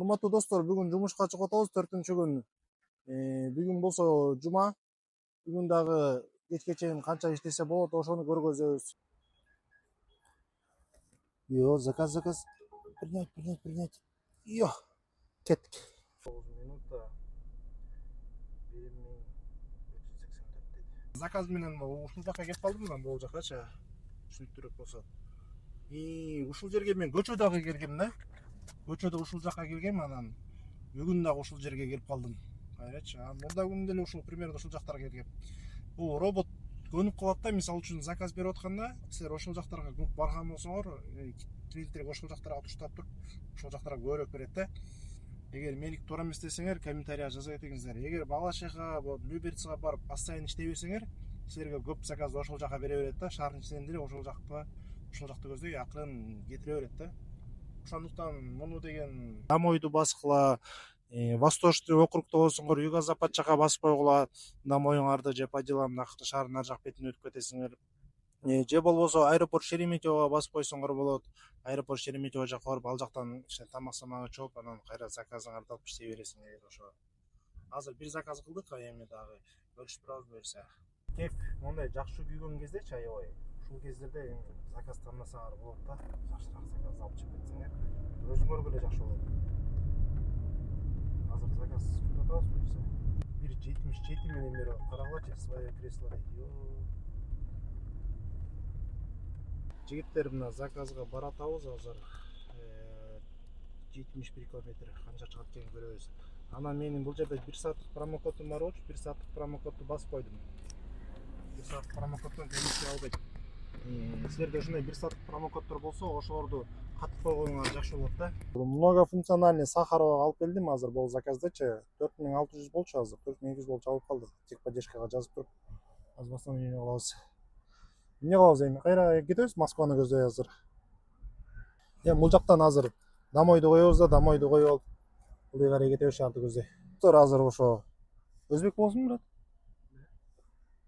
Урматтуу достор, бүгүн жумушка чыгып атабыз 4-күн. Бүгүн болсо жума. Бүгүн дагы кечке чейин канча иштесе болот, ошону көргөзөбүз. Йо, заказ. Принять. Йо, кеттик. 9 минутта 1584 деди. Заказ менен ушул жака кетип калдым да, бул жакачы. Түшүнүктүүрөөк болсо. Ушул жерге мен көчө дагы келгем да. Көчөдө ушул жака келгем, анан бүгүн дагы ушул жерге келип калдым. Кайрачы, мурда күнү деле ушул примерно ушул жактарга келгем. Бул робот көнүп калат да, мисалы үчүн заказ берип атканда, силер ошол жактарга көнүп барган болсоңор, клиенттерге ошол жактарга туштап туруп, ошол жактарга көбүрөөк берет да. Эгер меники туура эмес десеңер, комментарийга жаза кетиңиздер. Эгер Балашиха, Люберцага барып постоянно иштебесеңер, силерге көп заказ ошол жака бере берет да. Шаардын ичинен деле ошол жакты көздөй акырын кетире берет да. Ошондуктан муну деген Домойду баскыла, Восточный округда болсоңор Юго-Запад жака басып койгула, Домоюңарды же по делам накыркы шаардын ар жак бетине өтүп кетесиңер. Же болбосо аэропорт Шереметьево басып койсоңор болот. Аэропорт Шереметьево жака барып, ал жактан тамак-самак чоп, анан кайра заказыңарды алып иштей бересиңер ошо. Азыр бир заказ кылдык, эми дагы бөлүшүп турабыз буюрса. Кеп мондай жакшы күйгөн кездечи, аябай. Ушул кездерде заказ тандасаңар болот да. Жакшыраак заказ алып чыгып кетсеңер, өзүңөргө эле жакшы болот. Азыр заказ күтүп атабыз буюрса. 1.77 менен бери карагылачы, свое кресло дейт. Жигиттер, мына заказга баратабыз азыр. 71 километр канча чыгат экенин көрөбүз. Анан менин бул жерде 1 сааттык промокодум бар болчу, 1 сааттык промокодду басып койдум. 1 сааттык промокоддон комиссия албайт. Силерде ушундай 1 сааттык промокоддор болсо, ошолорду катып койгонуңар жакшы болот да. Многофункциональный Сахарова алып келдим азыр бул заказдачы. 4600 болчу азыр, 4200 болчу алып калдык. Техподдержкага жазып туруп, азбастан үйүнө калабыз. Эмне кылабыз эми? Кайра кетебиз Москваны көздөй азыр. Бул жактан азыр Домойду коебуз да, Домойду коюп алып, ылдый карай кетебиз шаарды көздөй. Достор, азыр ошо өзбек болсун брат.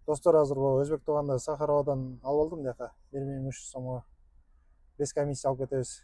Достор, азыр бул өзбек тууганда Сахаровадан алып алдым жака. 1300 сомго без комиссия алып кетебиз.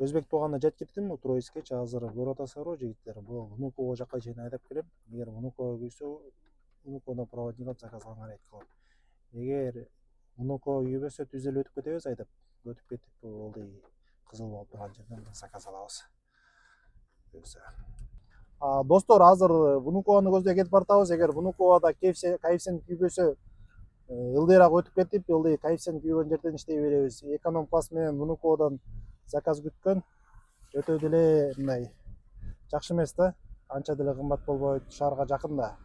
Өзбек тууганда жетип кеттим, Троицкечи азыр көрүп атасыздар жигиттер. Бул Внуково жака чейин айдап келем. Эгер Внуково күйсө, Внуководон проводник алып заказыңар айтып калам. Эгер Внуково күйбөсө, түз эле өтүп кетебиз айдап. Өтүп кетип, ылдый кызыл болуп турган жерден заказ алабыз. Достор, азыр Внуковону көздөй кетип бартабыз. Эгер Внуководо коэффициент күйбөсө, ылдыйраак өтүп кетип, ылдый коэффициент күйгөн жерден иштей беребиз. Эконом класс менен Внуководон заказ күткөн өтө деле мындай жакшы эмес да, анча деле кымбат болбойт, шаарга жакын да.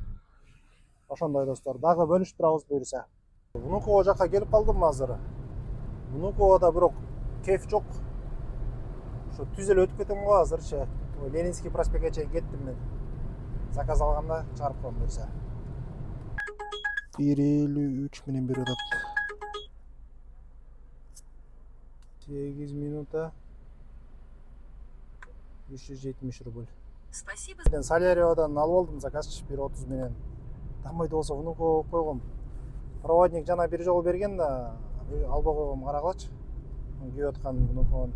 Ошондой достор, дагы бөлүшүп турабыз буюрса. Внуково жака келип калдым азыр. Внуководо бирок кеф жок. Ошо түз эле өтүп кетем го азырчы. Ленинский проспектке чейин кеттим мен. Заказ алганда чыгарып коем буюрса. 1.53 менен берип атат. 8 минута 370 рубль. Спасибо. Соляриондан алып алдым заказчы 1.30 менен. Домойду болсо Внуково койгом. Проводник жана бир жолу берген да, албай койгом, карагылачы. Күйүп аткан Внуковон.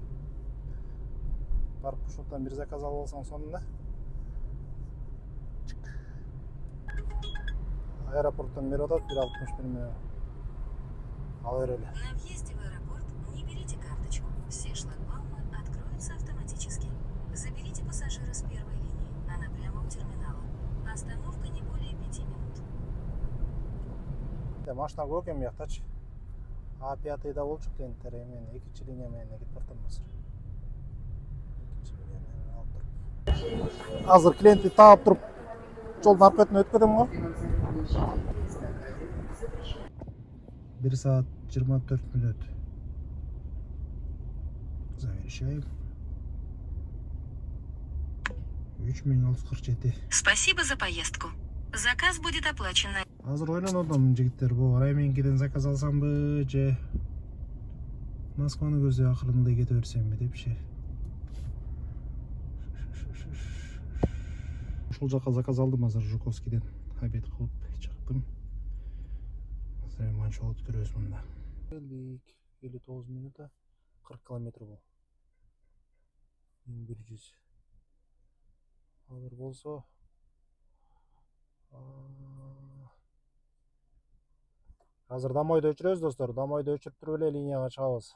Барып ушуктан бир заказ алып алсаң сонунда. Аэропорттон берип атат 1.61 менен. Ала берели. На въезде в аэропорт не берите карточку. Все шлагбаумы откроются автоматически. Заберите пассажира с первой линии. Она прямо у терминала. Остановка не более 5 минут. Машина көп экен бияктачы. А5да болчу клиенттер, мен экинчи линия менен кетип бартам азыр. Экинчи линия менен алып туруп. Азыр клиентти таап туруп, жолдун аркы бетине өтүп кетем го. 1 саат 24 минут. Завершаем. 3647. Спасибо за поездку. Заказ будет оплачен на... Азыр ойлонодум жигиттер, бу Райменкиден заказ алсамбы же Москваны көздөй акырында кете берсемби депчи. Ушул жака заказ алдым азыр Жуковскийден. Обед кылып чыктым. Азыр манчолот көрөбүз мында. 59 минута 40 километр бул. 1100. Азыр болсо азыр Домойдо өчүрөбүз достор. Домойдо өчүрүп туруп эле линияга чыгабыз.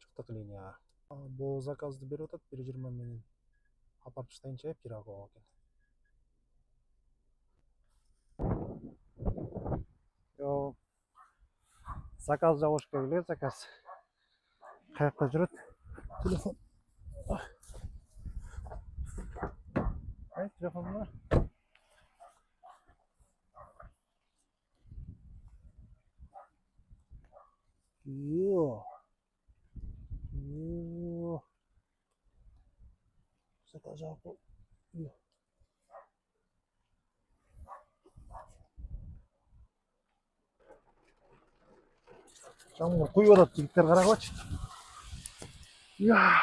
Чыктык линияга. Бул заказды берип атат 1.20 менен. Апарып таштайынчы Пирогова экен. Yo, заказ жабыш келе, заказ. Каякта жүрөт? Телефон. Ай, телефонда. Yo. Заказ жабыл. Жамгыр куюп атат, жигиттер карагылачы. Я.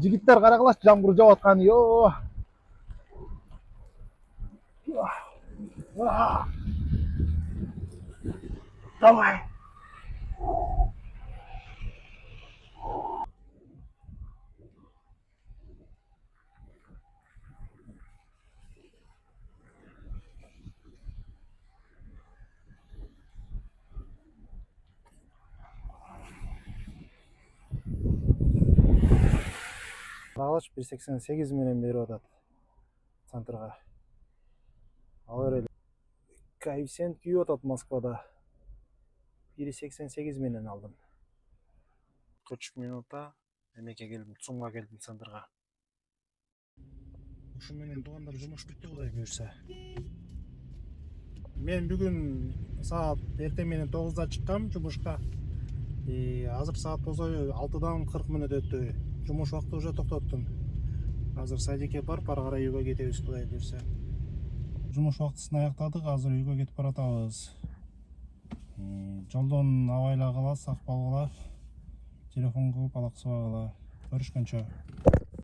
Жигиттер карагылачы, жамгыр жауып аткан. Yo. Давай. Карагылачы 1.88 менен берип атат центрга. Ал эле коэффициент күйүп атат Москвада. 1.88 менен алдым. 43 минутта эмеке келдим, Цумга келдим центрга. Ушу менен туугандар жумуш бүттү кудай буюрса. Мен бүгүн саат эртең менен 9-да чыккам жумушка. Азыр саат болсо 6-дан 40 мүнөт өттү. Жумуш убакты уже токтоттум. Азыр садикке барып, ары карай үйгө кетебиз кудай буюрса. Жумуш убактысын аяктадык, азыр үйгө кетип баратабыз. Жолдон абайлагыла, сак болгула, телефон кылып алаксыбагыла. Көрүшкөнчө.